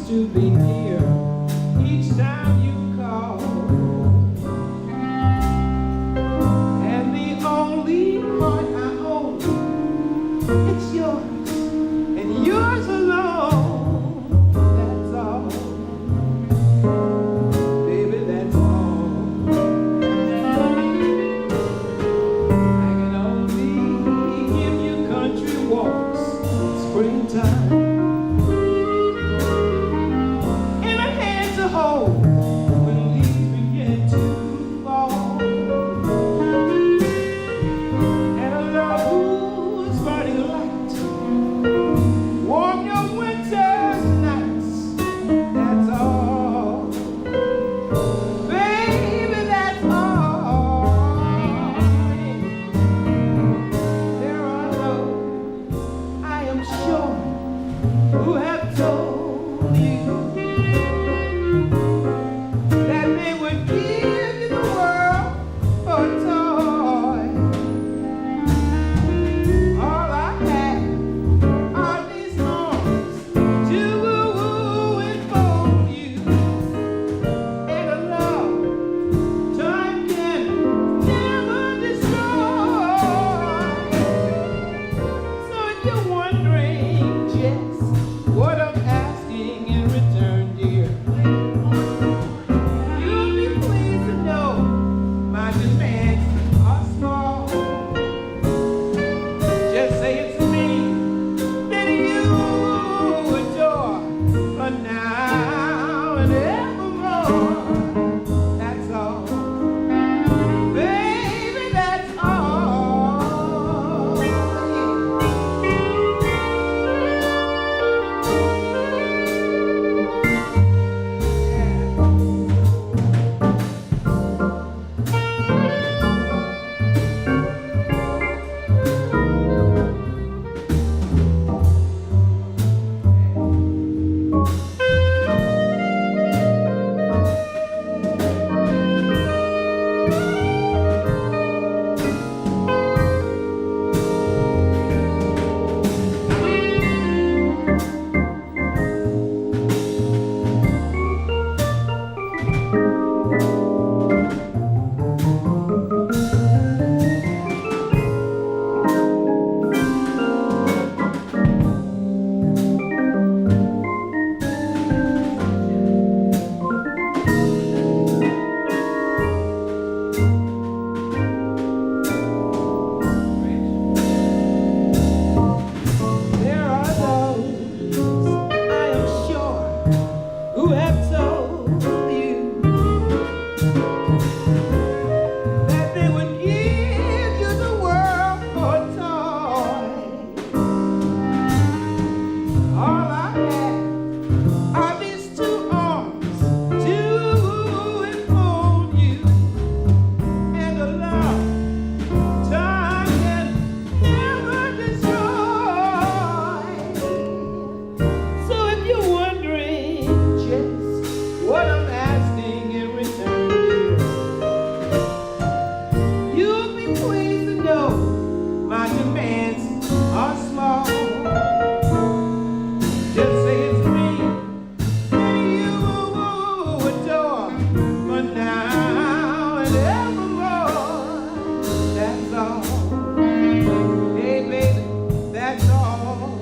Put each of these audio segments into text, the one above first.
to be near each time you call. And the only heart I own, it's yours and yours alone. That's all, baby, that's all. I can only give you country walks, springtime, in a hand to hold when leaves begin to fall, and a love who's burning light, warm your winter's nights. That's all, baby, that's all. There are those, I am sure, who have told you that they would give you the world for a toy. All I have are these arms to woo and fold you, and a love time can never destroy. So if you're wondering just what I'm asking in return, dear, you'll be pleased to know my demands are small. Just say it's me that you adore for now and evermore. That's all, baby, that's all. There are those, I am sure, who have told you that they would give you the world for a toy. All I have are these two arms to enfold you, and a love time can never destroy. So if you're wondering just what I'm asking in return, dear, you'll be pleased to know my demands are small. Just say it's me that you adore for now and evermore. That's all, hey baby, that's all.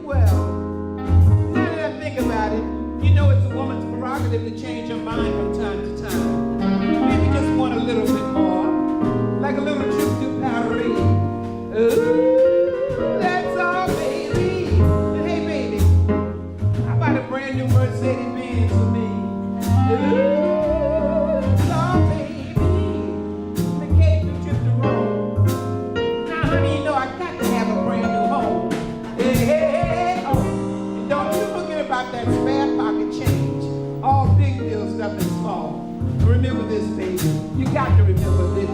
Well, now that I think about it, you know it's a woman's prerogative to change her mind from time to time. Maybe just want a little bit more, like a little trip to Paris. That's all, baby. And hey, baby, how about a brand new Mercedes Benz for me? That's all, baby. Vacation trip to Rome. Now, honey, you know I got to have a brand new home. Hey, hey, hey, oh, and don't you forget about that spare pocket change. All big bills, nothing small. Remember this, baby. You got to remember this.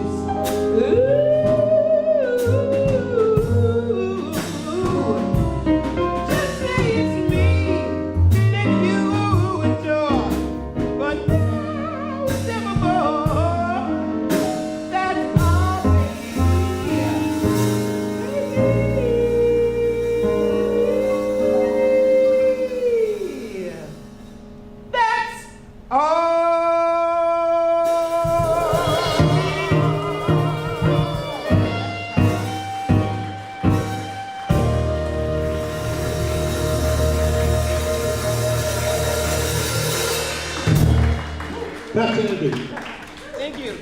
Just say it's me that you adore, but now it's evermore. That's all, baby. Tandy. Thank you.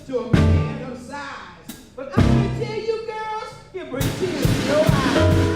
to a man of size. But I can tell you girls, it brings tears to your eyes.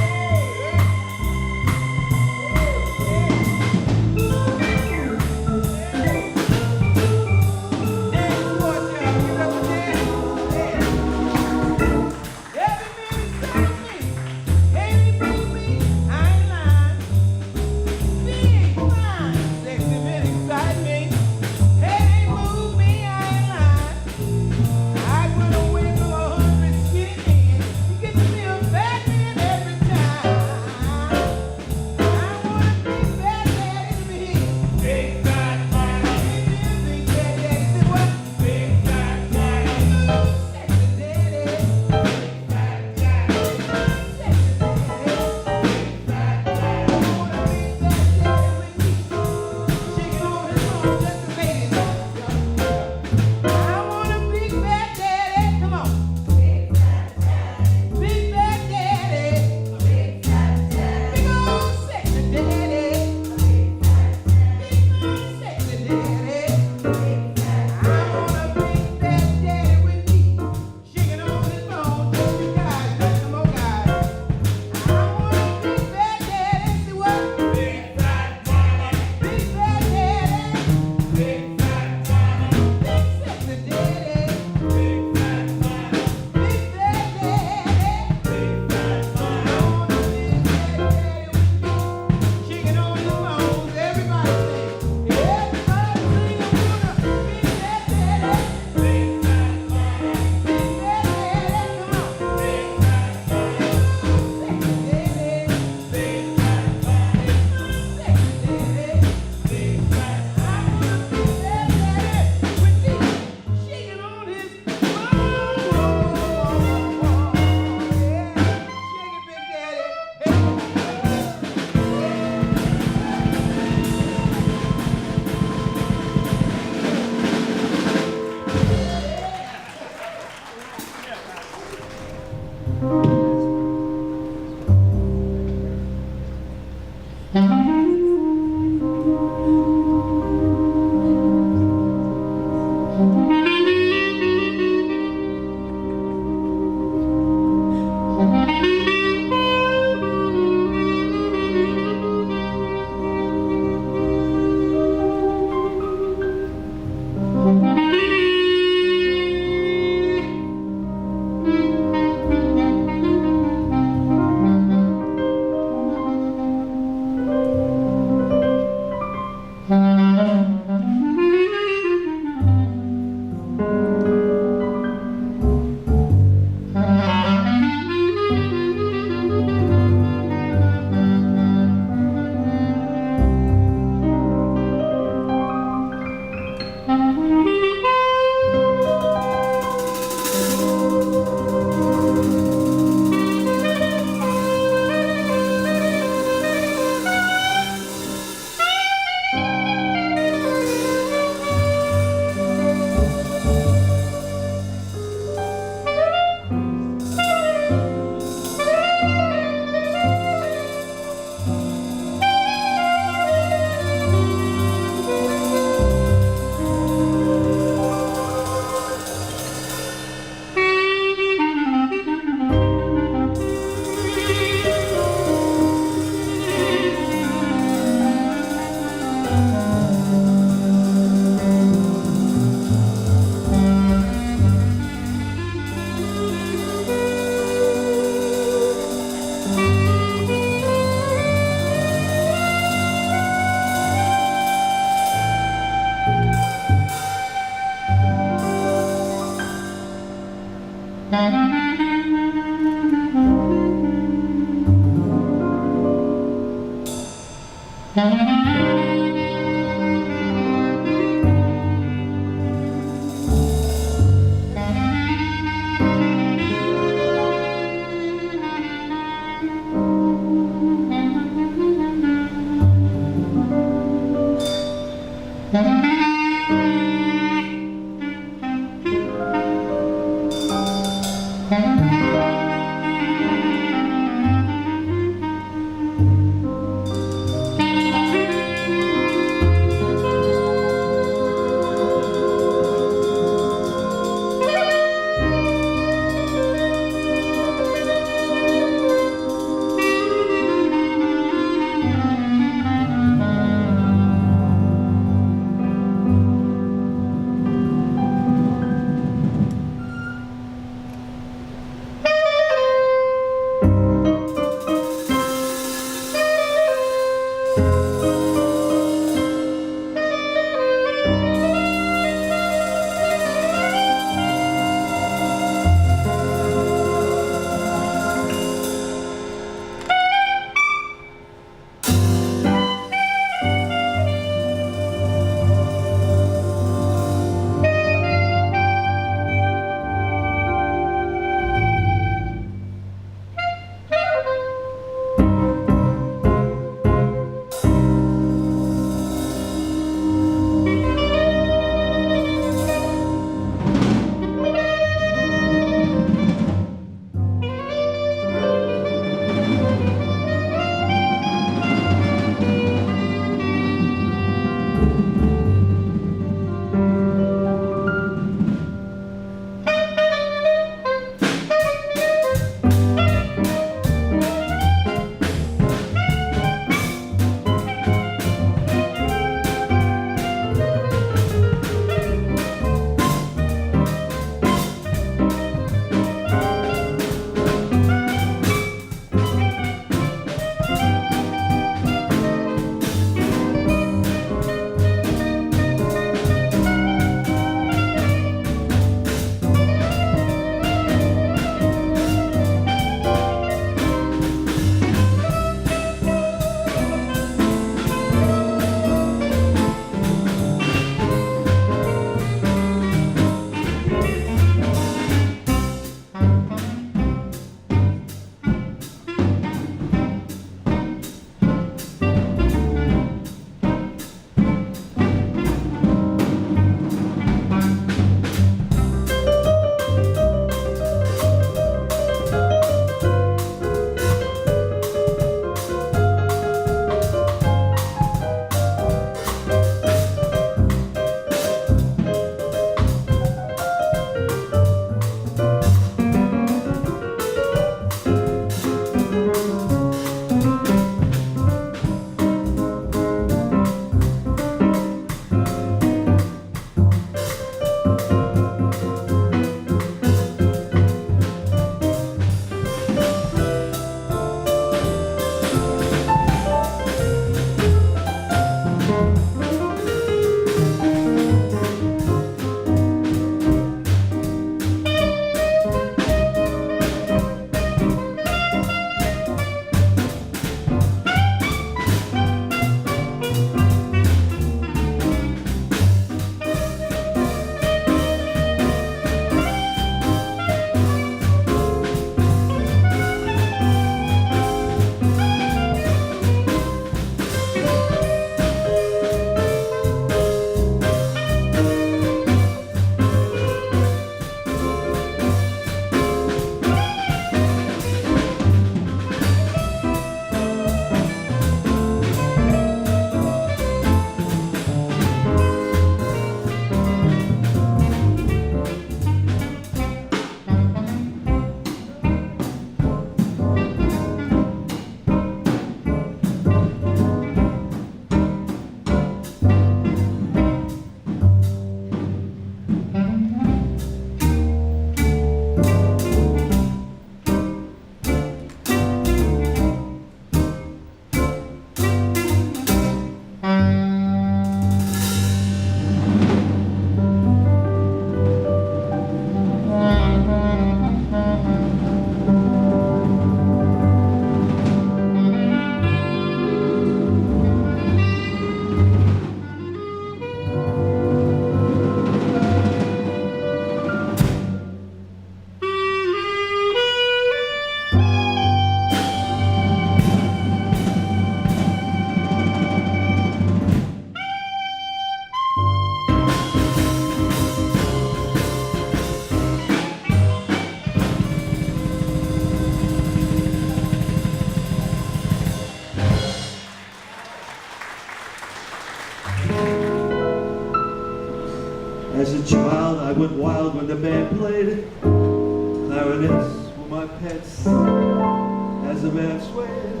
As a child, I went wild when the band played. Clarinets were my pets. As the band swayed,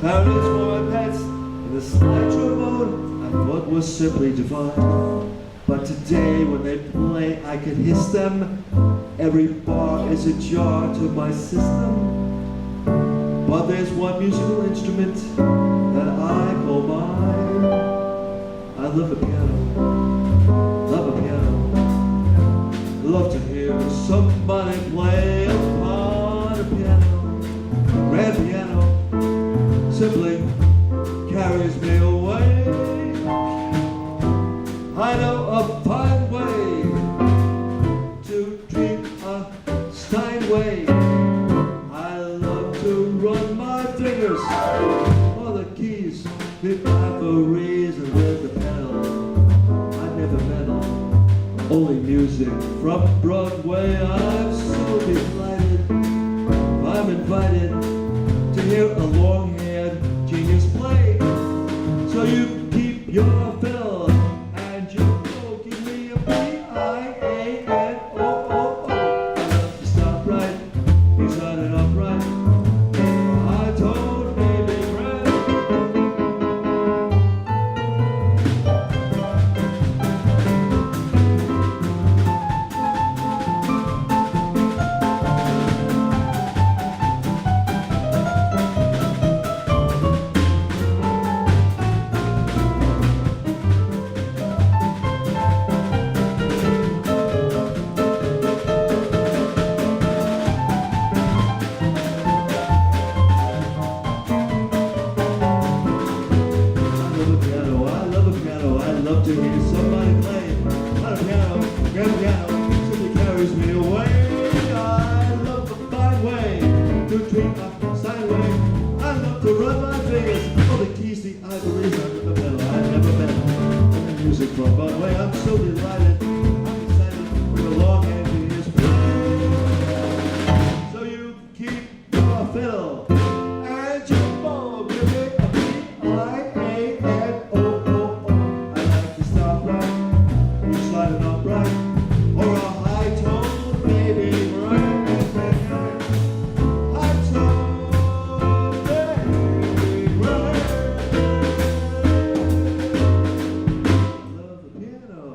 clarinets were my pets. And the slide trombone I thought was simply divine. But today, when they play, I can hiss them. Every bar is a jar to my system. But there's one musical instrument that I call mine. I love the piano. Love a piano. Love to hear somebody play upon a piano. Grand piano simply carries me away. I know a fine way to dream a Steinway. I love to run my fingers on the keys, the ivories, and with the pedal. I never meddle, only music from Broadway. I'm so delighted if I'm invited to hear a long-haired genius play. So you keep your fill and you go give me a P-I-A-N-O-O-O. I love to stop right, he's on and upright. I told baby friend. To hear somebody play on a piano, grand piano, simply carries me away. I love the fine way to treat a Steinway. I love to run my fingers on the keys, the ivories, under the pedal. I never met the music from Broadway. I'm so delighted, I'm excited for a long and genius play. So you keep your fiddle and your bow, give me a P-I-A-N-O. Sliding upright, or a high tone, baby, right? High tone, baby, right? Love the piano.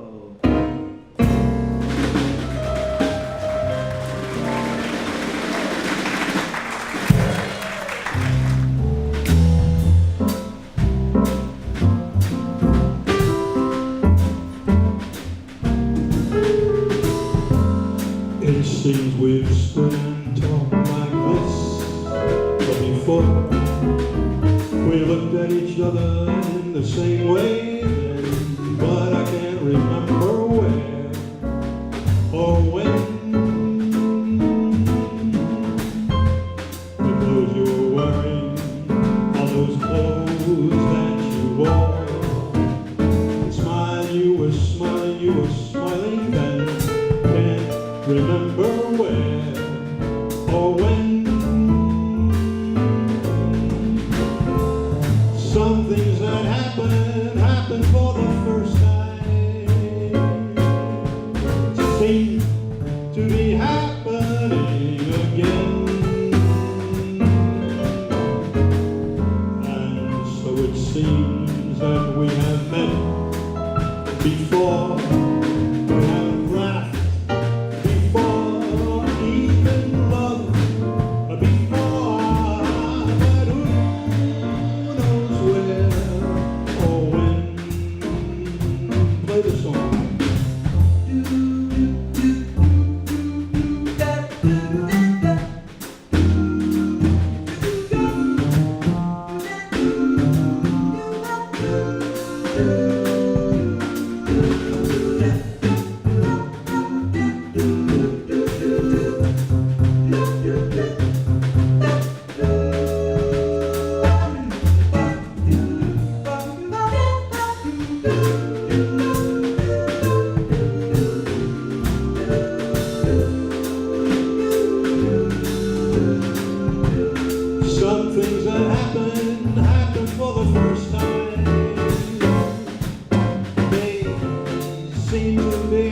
It seems we've stood and talked like this, but before we looked at each other in the same way then, but I can't remember where or when. The clothes you were wearing, all those clothes that you wore, the smile you were smiling then. Remember where or when. Some things that happen for the first time, seem to be happening again. And so it seems that we have met before, we have laughed before, even love before, but who knows where or when. Play the song. seem to be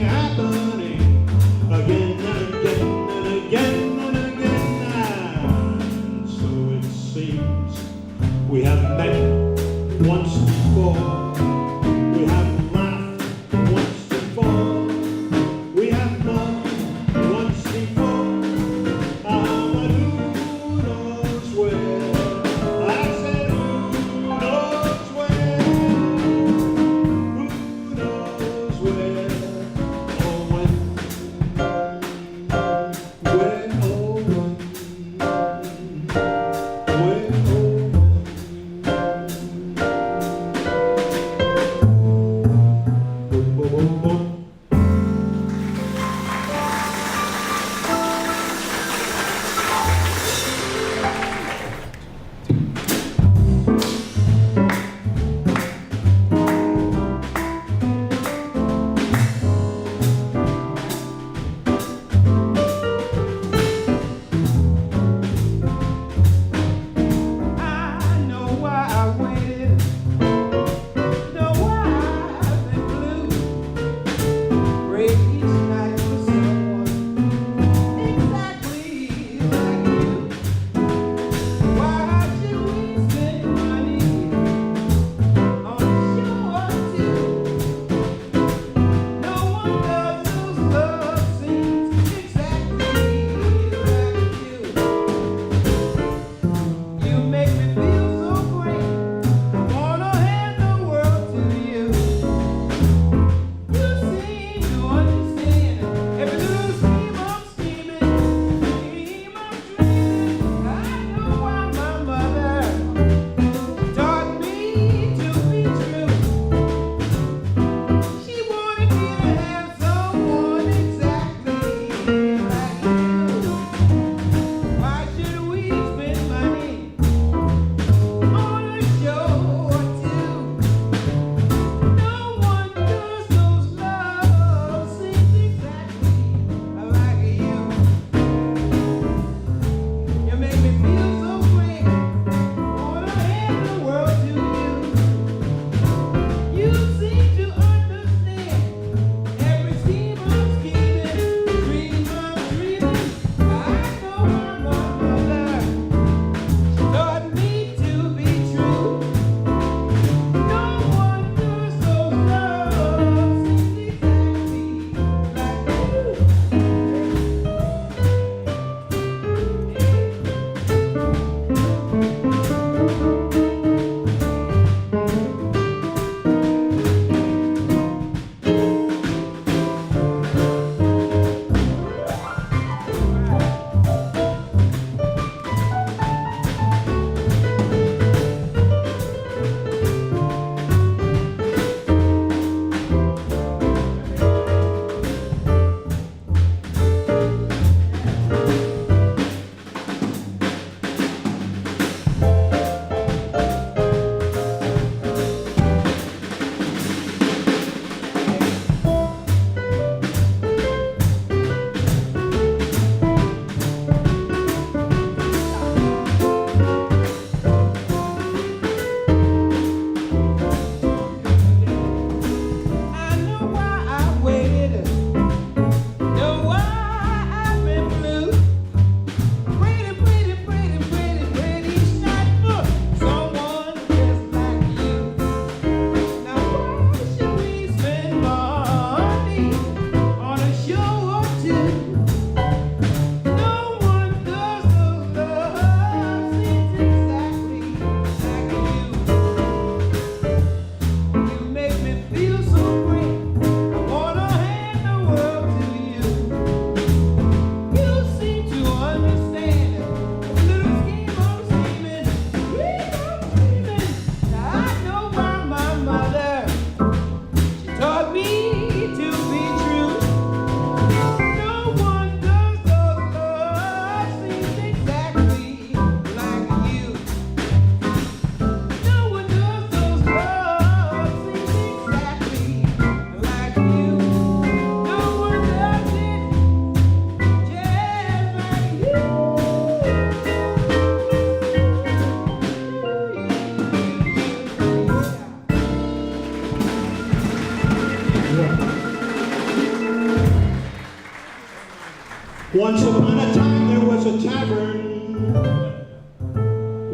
Once upon a time there was a tavern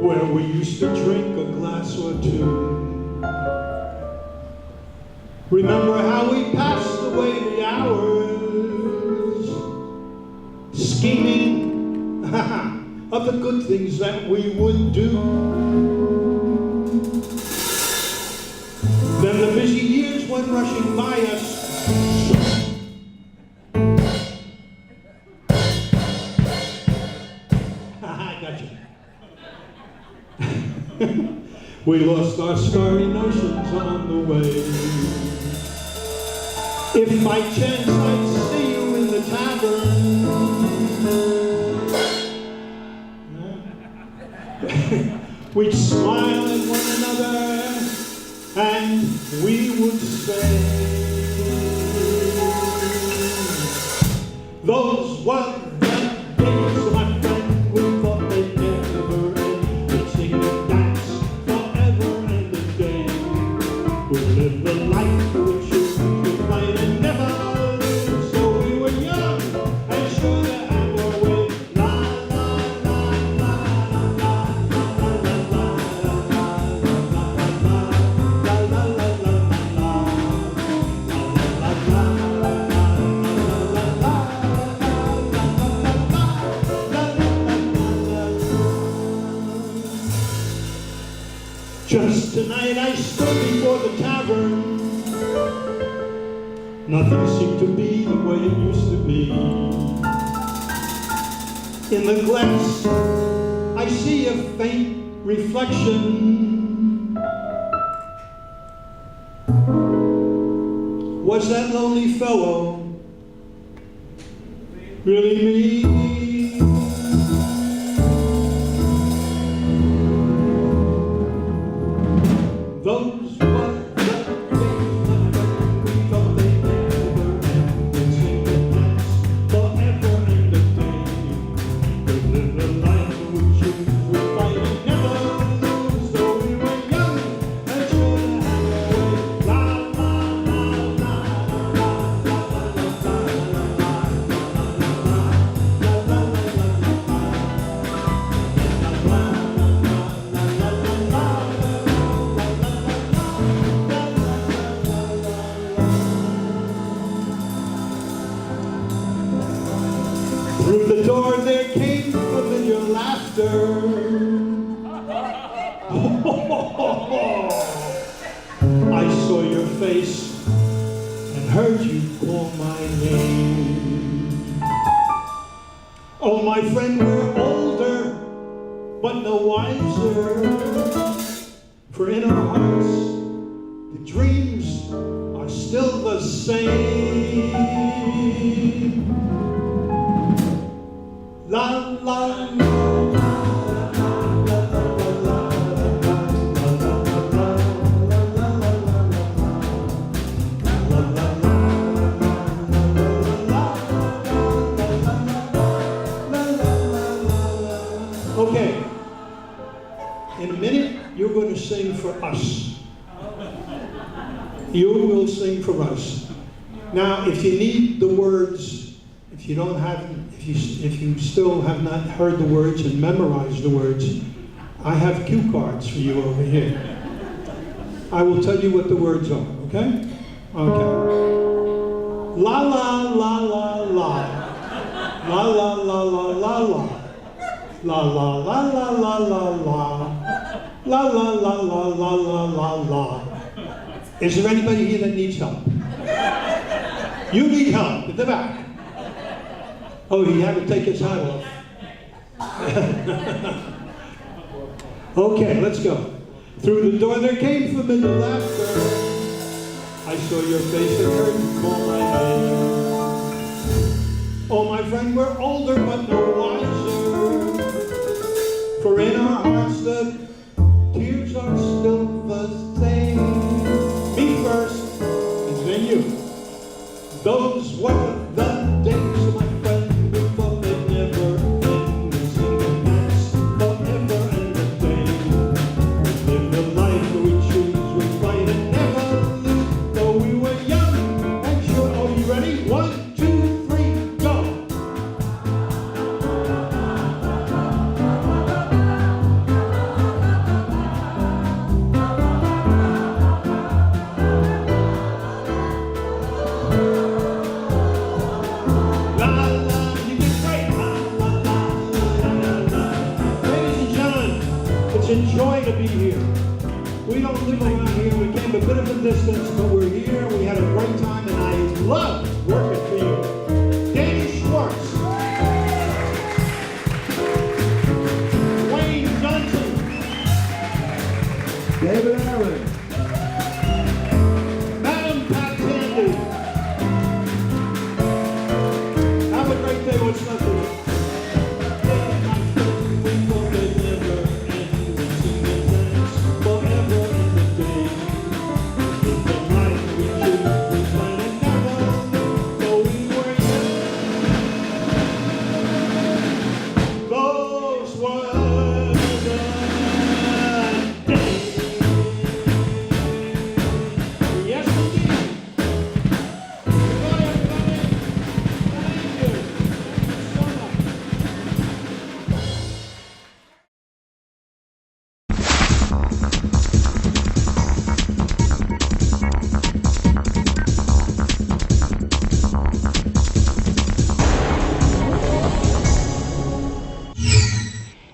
where we used to drink a glass or two. Remember how we passed away the hours, scheming of the good things that we would do. Then the busy years went rushing by us. I got you. We lost our starry notions on the way. If by chance I'd see you in the tavern, we'd smile at one another and we would say, those were the days, my friend, we thought they'd never end. We'd sing and dance forever and a day. We'd live the life we choose, we'd fight and never lose. So we were young and sure to have our way. La la la la la la la la la Just tonight I stood before the tavern. Nothing seemed to be the way it used to be. In the glass I see a faint reflection. Was that lonely fellow really me? Those were the days when we thought they'd never end. We'd sing and dance forever and a day. We'd live the life we choose, we'd fight and never lose. Though we were young and sure to have our way. La la la la la la la la la Through the door there came familiar laughter. I saw your face and heard you call my name. Oh, my friend, we're older, but no wiser. For in our hearts, the dreams are still the same. La la la. Okay, in a minute you're going to sing for us. You will sing for us. Now, if you need the words, if you still have not heard the words and memorized the words, I have cue cards for you over here. I will tell you what the words are, okay? Okay. La la la la la. La la la la la la. La la la la la la la. La la la la la la la la. Is there anybody here that needs help? You need help at the back. Oh, he had to take his hat off. Okay, let's go. Through the door there came familiar laughter. I saw your face and heard you call my name. Oh, my friend, we're older but no wiser. For in our hearts the tears are still the same. Me first, and then you. Those were the days, my friend, we thought they'd never end. We sing and dance forever and a day. We live the life we choose, we fight and never lose. Though we were young and sure. Oh, you ready? 1, 2, 3, go. thrilled to be here. We don't live around here. We came a bit of a distance, but we're here. We had a great time, and I love working for you. Danny Schwartz. Wayne Johnson. David Allen. Madam Pat Tandy. Have a great day. What's left of it?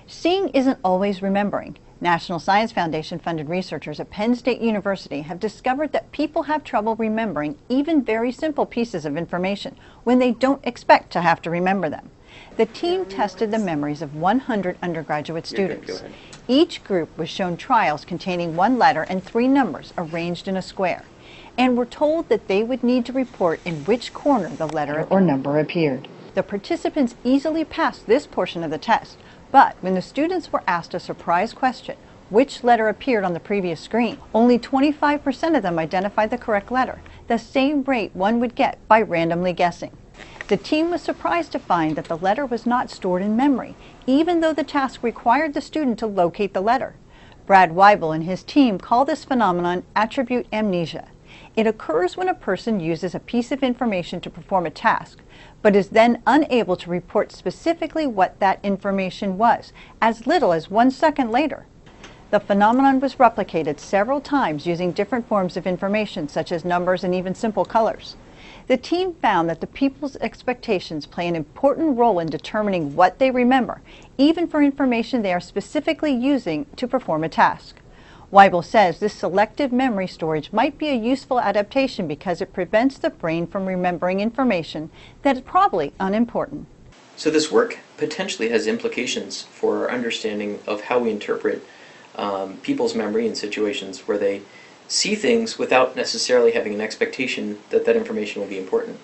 Seeing isn't always remembering. National Science Foundation funded researchers at Penn State University have discovered that people have trouble remembering even very simple pieces of information when they don't expect to have to remember them. The team tested the memories of 100 undergraduate students. Each group was shown trials containing one letter and three numbers arranged in a square, and were told that they would need to report in which corner the letter or number appeared. The participants easily passed this portion of the test, but when the students were asked a surprise question, which letter appeared on the previous screen, only 25% of them identified the correct letter, the same rate one would get by randomly guessing. The team was surprised to find that the letter was not stored in memory, even though the task required the student to locate the letter. Brad Weibel and his team call this phenomenon attribute amnesia. It occurs when a person uses a piece of information to perform a task, but is then unable to report specifically what that information was, as little as 1 second later. The phenomenon was replicated several times using different forms of information, such as numbers and even simple colors. The team found that the people's expectations play an important role in determining what they remember, even for information they are specifically using to perform a task. Weibel says this selective memory storage might be a useful adaptation because it prevents the brain from remembering information that is probably unimportant. So this work potentially has implications for our understanding of how we interpret people's memory in situations where they see things without necessarily having an expectation that that information will be important.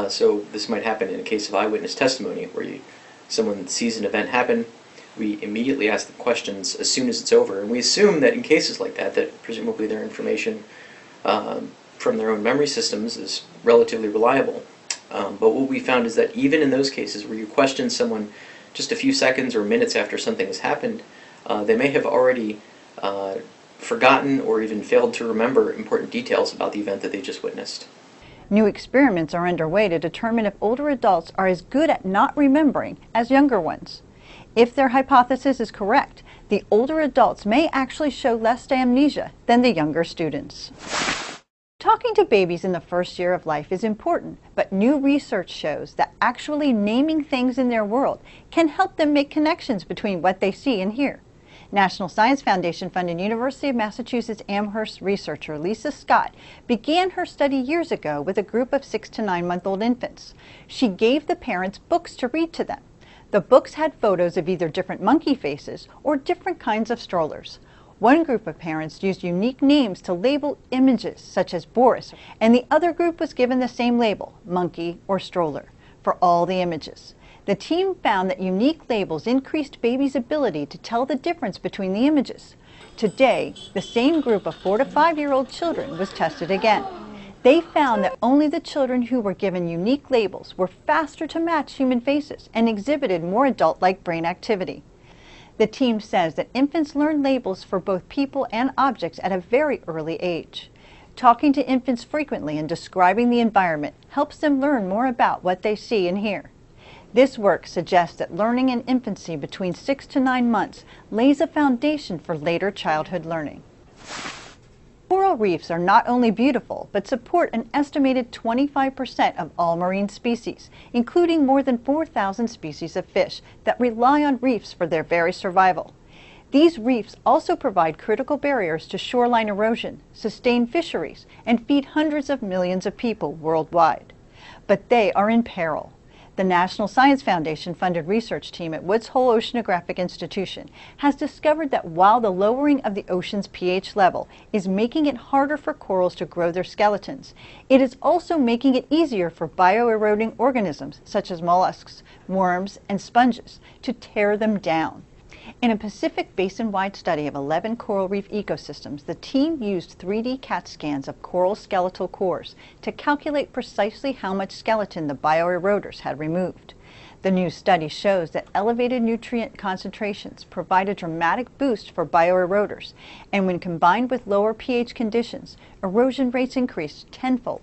So this might happen in a case of eyewitness testimony where someone sees an event happen. We immediately ask the questions as soon as it's over, and we assume that in cases like that, that presumably their information from their own memory systems is relatively reliable. But what we found is that even in those cases where you question someone just a few seconds or minutes after something has happened, they may have already forgotten or even failed to remember important details about the event that they just witnessed. New experiments are underway to determine if older adults are as good at not remembering as younger ones. If their hypothesis is correct, the older adults may actually show less amnesia than the younger students. Talking to babies in the first year of life is important, but new research shows that actually naming things in their world can help them make connections between what they see and hear. National Science Foundation funded University of Massachusetts Amherst researcher Lisa Scott began her study years ago with a group of 6 to 9-month-old infants. She gave the parents books to read to them. The books had photos of either different monkey faces or different kinds of strollers. One group of parents used unique names to label images, such as Boris, and the other group was given the same label, monkey or stroller, for all the images. The team found that unique labels increased babies' ability to tell the difference between the images. Today, the same group of 4 to 5-year-old children was tested again. They found that only the children who were given unique labels were faster to match human faces and exhibited more adult-like brain activity. The team says that infants learn labels for both people and objects at a very early age. Talking to infants frequently and describing the environment helps them learn more about what they see and hear. This work suggests that learning in infancy between 6 to 9 months lays a foundation for later childhood learning. Coral reefs are not only beautiful, but support an estimated 25% of all marine species, including more than 4,000 species of fish that rely on reefs for their very survival. These reefs also provide critical barriers to shoreline erosion, sustain fisheries, and feed hundreds of millions of people worldwide. But they are in peril. The National Science Foundation-funded research team at Woods Hole Oceanographic Institution has discovered that while the lowering of the ocean's pH level is making it harder for corals to grow their skeletons, it is also making it easier for bioeroding organisms such as mollusks, worms, and sponges to tear them down. In a Pacific Basin-wide study of 11 coral reef ecosystems, the team used 3D CAT scans of coral skeletal cores to calculate precisely how much skeleton the bioeroders had removed. The new study shows that elevated nutrient concentrations provide a dramatic boost for bioeroders, and when combined with lower pH conditions, erosion rates increased tenfold.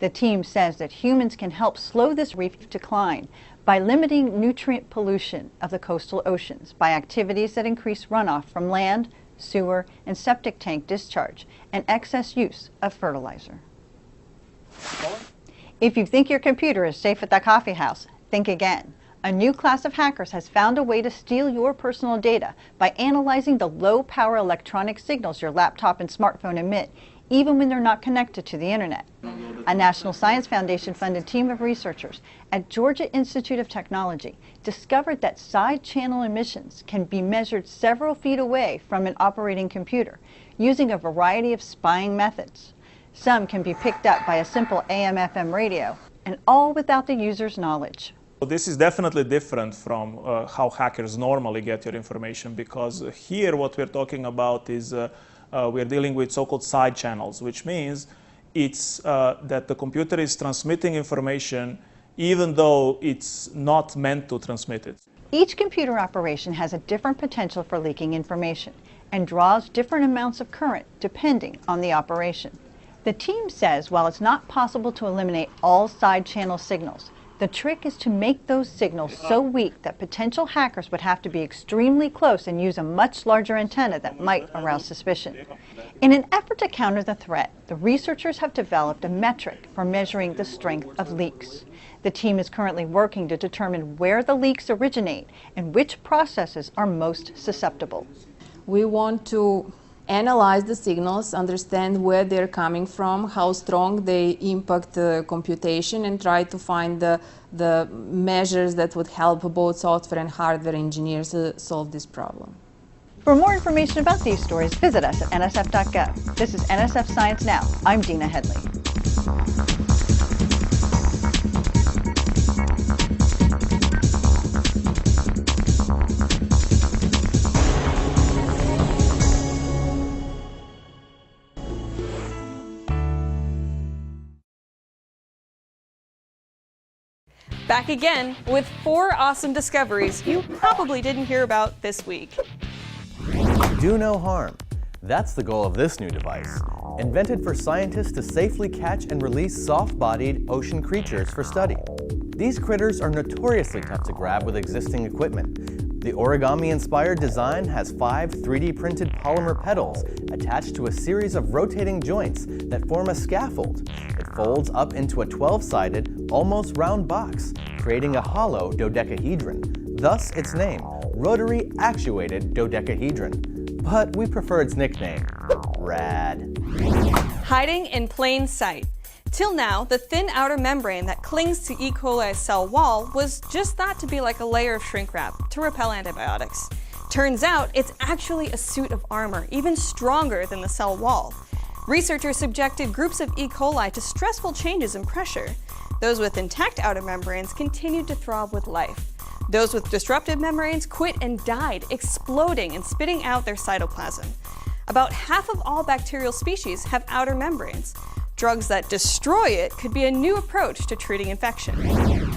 The team says that humans can help slow this reef decline by limiting nutrient pollution of the coastal oceans by activities that increase runoff from land, sewer, and septic tank discharge, and excess use of fertilizer. If you think your computer is safe at the coffee house, think again. A new class of hackers has found a way to steal your personal data by analyzing the low-power electronic signals your laptop and smartphone emit, even when they're not connected to the internet. A National Science Foundation-funded team of researchers at Georgia Institute of Technology discovered that side channel emissions can be measured several feet away from an operating computer using a variety of spying methods. Some can be picked up by a simple AM/FM radio, and all without the user's knowledge. This is definitely different from how hackers normally get your information, because here what we're talking about is we're dealing with so-called side channels, which means it's that the computer is transmitting information even though it's not meant to transmit it. Each computer operation has a different potential for leaking information and draws different amounts of current depending on the operation. The team says while it's not possible to eliminate all side channel signals, the trick is to make those signals so weak that potential hackers would have to be extremely close and use a much larger antenna that might arouse suspicion. In an effort to counter the threat, the researchers have developed a metric for measuring the strength of leaks. The team is currently working to determine where the leaks originate and which processes are most susceptible. We want to analyze the signals, understand where they're coming from, how strong they impact the computation, and try to find the measures that would help both software and hardware engineers solve this problem. For more information about these stories, visit us at nsf.gov. This is NSF Science Now. I'm Dina Headley. Back again with 4 awesome discoveries you probably didn't hear about this week. Do no harm. That's the goal of this new device. Invented for scientists to safely catch and release soft-bodied ocean creatures for study. These critters are notoriously tough to grab with existing equipment. The origami-inspired design has 5 3D printed polymer petals attached to a series of rotating joints that form a scaffold. It folds up into a 12-sided, almost round box, creating a hollow dodecahedron. Thus its name, Rotary Actuated Dodecahedron. But we prefer its nickname, RAD. Hiding in plain sight. Till now, the thin outer membrane that clings to E. coli's cell wall was just thought to be like a layer of shrink wrap to repel antibiotics. Turns out it's actually a suit of armor, even stronger than the cell wall. Researchers subjected groups of E. coli to stressful changes in pressure. Those with intact outer membranes continued to throb with life. Those with disrupted membranes quit and died, exploding and spitting out their cytoplasm. About half of all bacterial species have outer membranes. Drugs that destroy it could be a new approach to treating infection.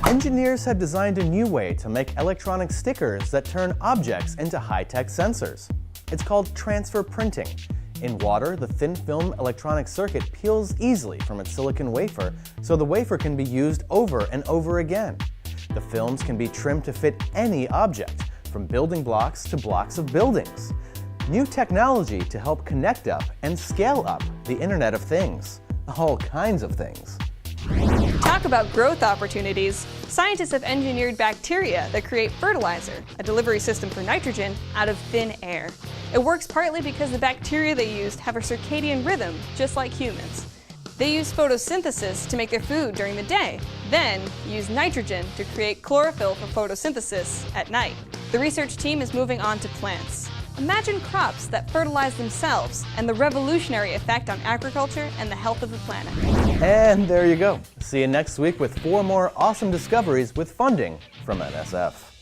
Engineers have designed a new way to make electronic stickers that turn objects into high-tech sensors. It's called transfer printing. In water, the thin film electronic circuit peels easily from its silicon wafer, so the wafer can be used over and over again. The films can be trimmed to fit any object, from building blocks to blocks of buildings. New technology to help connect up and scale up the Internet of Things. All kinds of things. Talk Talk about growth opportunities. Scientists have engineered bacteria that create fertilizer, a delivery system for nitrogen, out of thin air. It works partly because the bacteria they used have a circadian rhythm, just like humans. They use photosynthesis to make their food during the day, then use nitrogen to create chlorophyll for photosynthesis at night. The research team is moving on to plants. Imagine crops that fertilize themselves and the revolutionary effect on agriculture and the health of the planet. And there you go. See you next week with 4 more awesome discoveries with funding from NSF.